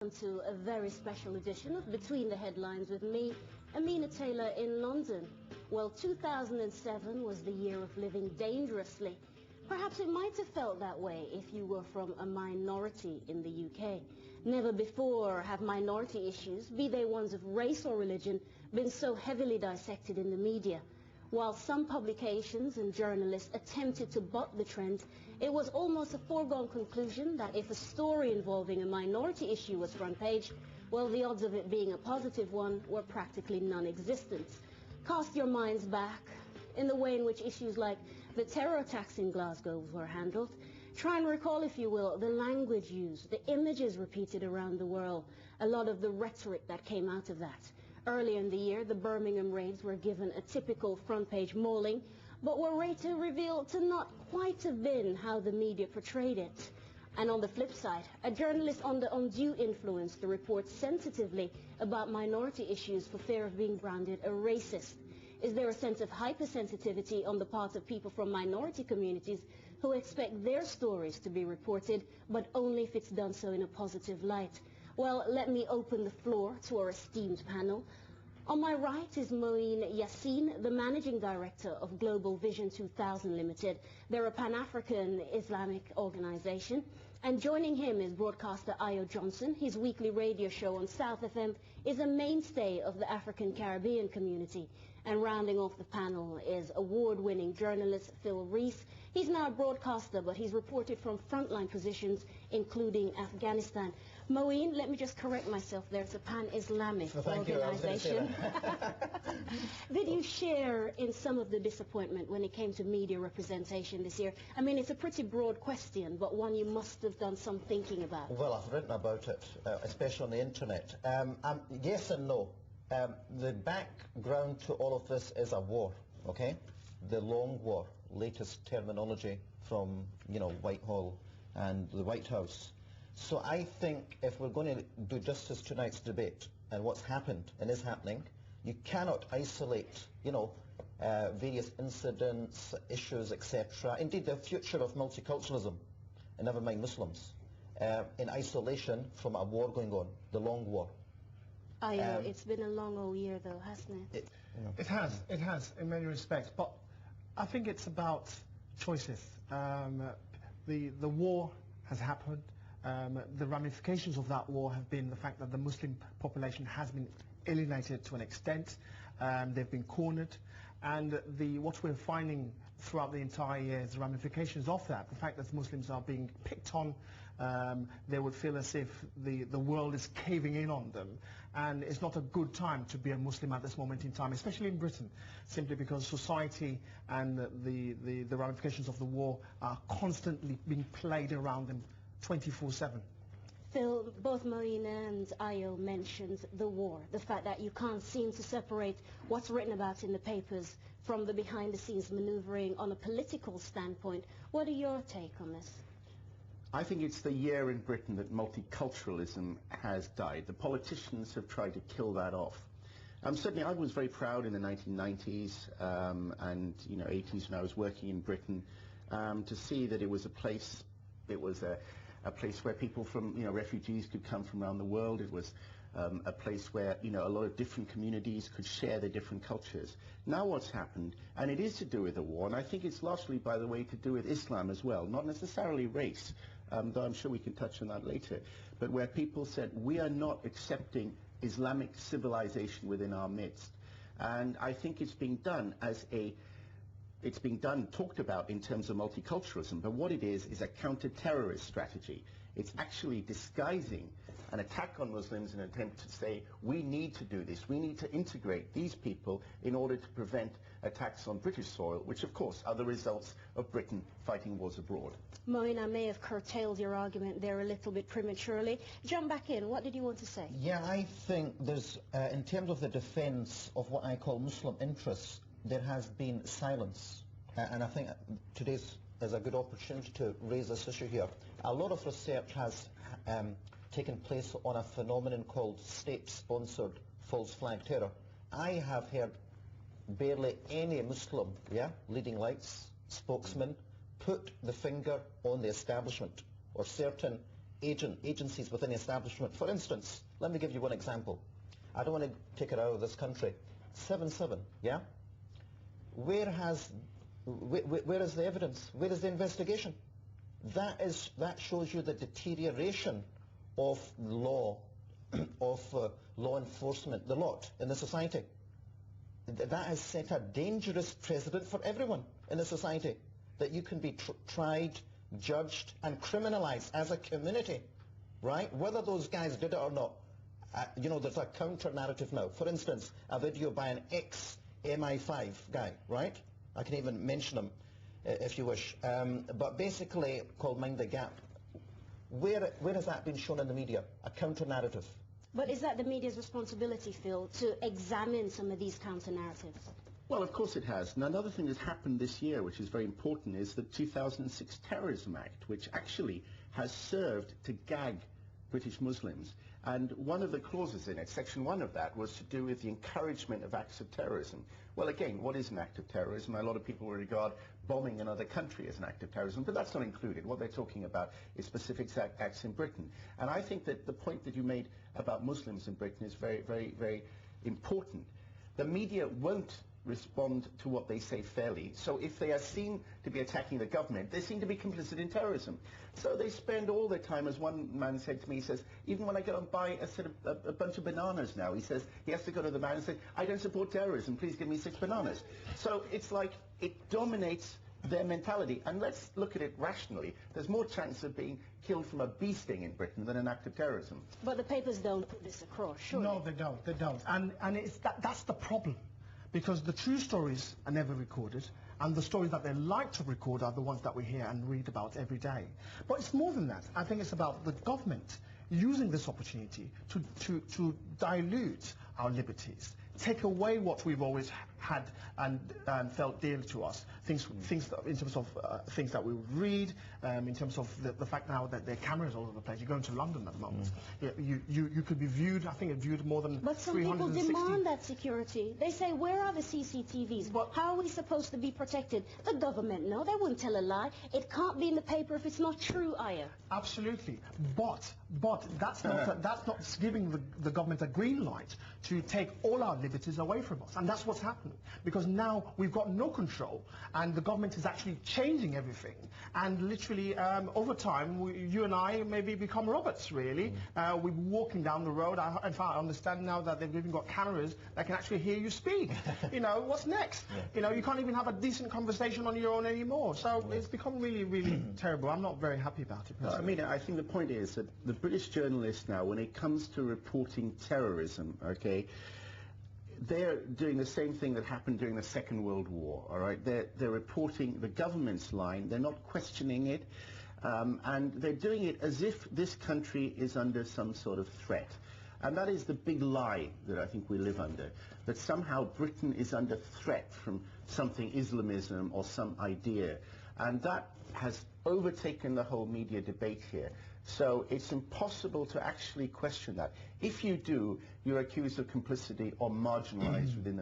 To a very special edition of Between the Headlines with me, Amina Taylor in London. Well, 2007 was the year of living dangerously. Perhaps it might have felt that way if you were from a minority in the UK. Never before have minority issues, be they ones of race or religion, been so heavily dissected in the media. While some publications and journalists attempted to buck the trend, it was almost a foregone conclusion that if a story involving a minority issue was front page, well, the odds of it being a positive one were practically non-existent. Cast your minds back in the way in which issues like the terror attacks in Glasgow were handled. Try and recall, if you will, the language used, the images repeated around the world, a lot of the rhetoric that came out of that. Earlier in the year, the Birmingham raids were given a typical front-page mauling, but were later revealed to not quite have been how the media portrayed it. And on the flip side, a journalist under undue influence to report sensitively about minority issues for fear of being branded a racist. Is there a sense of hypersensitivity on the part of people from minority communities who expect their stories to be reported, but only if it's done so in a positive light? Well, let me open the floor to our esteemed panel. On my right is Moeen Yassin, the Managing Director of Global Vision 2000 Limited. They're a Pan-African Islamic organization. And joining him is broadcaster Ayo Johnson. His weekly radio show on South FM is a mainstay of the African Caribbean community. And rounding off the panel is award-winning journalist Phil Rees. He's now a broadcaster, but he's reported from frontline positions, including Afghanistan. Moeen, let me just correct myself there. It's a Pan-Islamic organization. Did you share in some of the disappointment when it came to media representation this year? I mean, it's a pretty broad question, but one you must have done some thinking about. Well, I've written about it, especially on the internet. Yes and no. The background to all of this is a war, okay? The long war, latest terminology from, Whitehall and the White House. So I think if we're going to do justice to tonight's debate and what's happened and is happening, you cannot isolate, various incidents, issues, etc. Indeed, the future of multiculturalism, and never mind Muslims, in isolation from a war going on, the long war. It's been a long old year, though, hasn't it? It has, in many respects. But I think it's about choices. The war has happened. The ramifications of that war have been the fact that the Muslim population has been alienated to an extent. They've been cornered, and what we're finding throughout the entire year is the ramifications of that. The fact that Muslims are being picked on, they would feel as if the world is caving in on them, and it's not a good time to be a Muslim at this moment in time, especially in Britain, simply because society and the ramifications of the war are constantly being played around them 24/7. Phil, both Moeen and Ayo mentioned the war, the fact that you can't seem to separate what's written about in the papers from the behind-the-scenes manoeuvring on a political standpoint. What are your take on this? I think it's the year in Britain that multiculturalism has died. The politicians have tried to kill that off. Certainly I was very proud in the 1990s and 80s when I was working in Britain to see that it was a place, a place where people from, refugees could come from around the world. It was a place where, a lot of different communities could share their different cultures. Now what's happened, and it is to do with the war, and I think it's largely, by the way, to do with Islam as well, not necessarily race, though I'm sure we can touch on that later, but where people said, we are not accepting Islamic civilization within our midst. And I think it's being done talked about in terms of multiculturalism, but what it is a counter-terrorist strategy. It's actually disguising an attack on Muslims in an attempt to say, we need to do this, we need to integrate these people in order to prevent attacks on British soil, which of course are the results of Britain fighting wars abroad. Moeen, I may have curtailed your argument there a little bit prematurely. Jump back in, what did you want to say? Yeah, I think there's, in terms of the defence of what I call Muslim interests, there has been silence, and I think today is a good opportunity to raise this issue here. A lot of research has taken place on a phenomenon called state-sponsored false flag terror. I have heard barely any Muslim, leading lights, spokesman, put the finger on the establishment or certain agencies within the establishment. For instance, let me give you one example. I don't want to take it out of this country. 7/7, yeah? Where is the evidence? Where is the investigation? That shows you the deterioration of law, of law enforcement, the lot in the society. That has set a dangerous precedent for everyone in the society, that you can be tried, judged, and criminalized as a community, right? Whether those guys did it or not. You know, there's a counter-narrative now. For instance, a video by an ex-MI5 guy, right? I can even mention him if you wish. But basically, called Mind the Gap. Where has that been shown in the media? A counter-narrative. But is that the media's responsibility, Phil, to examine some of these counter-narratives? Well, of course it has. And another thing that's happened this year, which is very important, is the 2006 Terrorism Act, which actually has served to gag British Muslims. And one of the clauses in it, Section 1 of that, was to do with the encouragement of acts of terrorism. Well, again, what is an act of terrorism? A lot of people regard bombing another country as an act of terrorism, but that's not included. What they're talking about is specific acts in Britain. And I think that the point that you made about Muslims in Britain is very, very, very important. The media won't respond to what they say fairly. So if they are seen to be attacking the government, they seem to be complicit in terrorism. So they spend all their time, as one man said to me, he says, even when I go and buy a bunch of bananas now, he says, he has to go to the man and say, I don't support terrorism, please give me 6 bananas. So it's like it dominates their mentality. And let's look at it rationally. There's more chance of being killed from a bee sting in Britain than an act of terrorism. But the papers don't put this across, surely. No, they don't. And it's that's the problem. Because the true stories are never recorded, and the stories that they like to record are the ones that we hear and read about every day. But it's more than that. I think it's about the government using this opportunity to dilute our liberties, take away what we've always had and felt dear to us. Things in terms of things that we would read, in terms of the fact now that there are cameras all over the place. You go into London at the moment, you could be viewed. I think it's viewed more than 360. But some people demand that security. They say, where are the CCTVs? How are we supposed to be protected? The government, no, they wouldn't tell a lie. It can't be in the paper if it's not true, Aya. Absolutely, but that's not giving the government a green light to take all our liberties away from us, and that's what's happening. Because now we've got no control, and the government is actually changing everything. And literally, over time, you and I maybe become robots, really. We're walking down the road. In fact, I understand now that they've even got cameras that can actually hear you speak. You know, what's next? You know, you can't even have a decent conversation on your own anymore. So it's become really, really terrible. I'm not very happy about it, personally. I mean, I think the point is that the British journalists now, when it comes to reporting terrorism, okay, they're doing the same thing that happened during the Second World War, all right? They're reporting the government's line. They're not questioning it. And they're doing it as if this country is under some sort of threat. And that is the big lie that I think we live under, that somehow Britain is under threat from something Islamism or some idea. And that has overtaken the whole media debate here. So it's impossible to actually question that. If you do, you're accused of complicity or marginalized within the